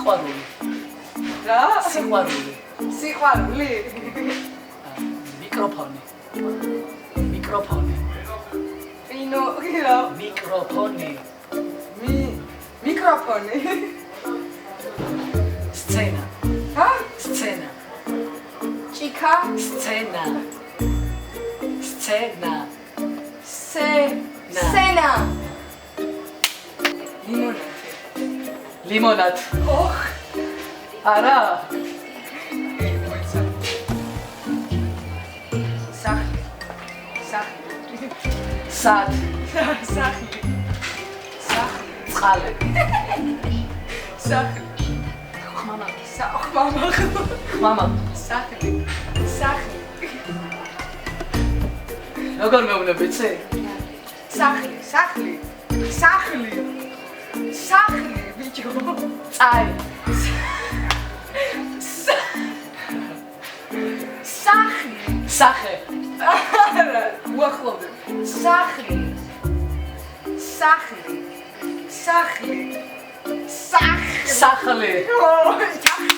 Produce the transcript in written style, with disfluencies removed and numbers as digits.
სიყვარული. რა? სიყვარული. სიყვარული? მიკროფონი. მიკროფონი. ინო, რა? მიკროფონი. მიკროფონი. სცენა. ჰა? სცენა. ჭიქა? სცენა. სცენა. სცენა. ლიმონათი. ლიმონად. ოხ. არა. სახლი. სად. სახლი. წყალე. სახლი. ხმამა. ხმამა. ხმამა. სახლი. როგორ მეუბნები ცე? სახლი. ბიჭო. წაი. სახლი. სახე. არა, უახლოვდე. სახლი. სახლი. ო,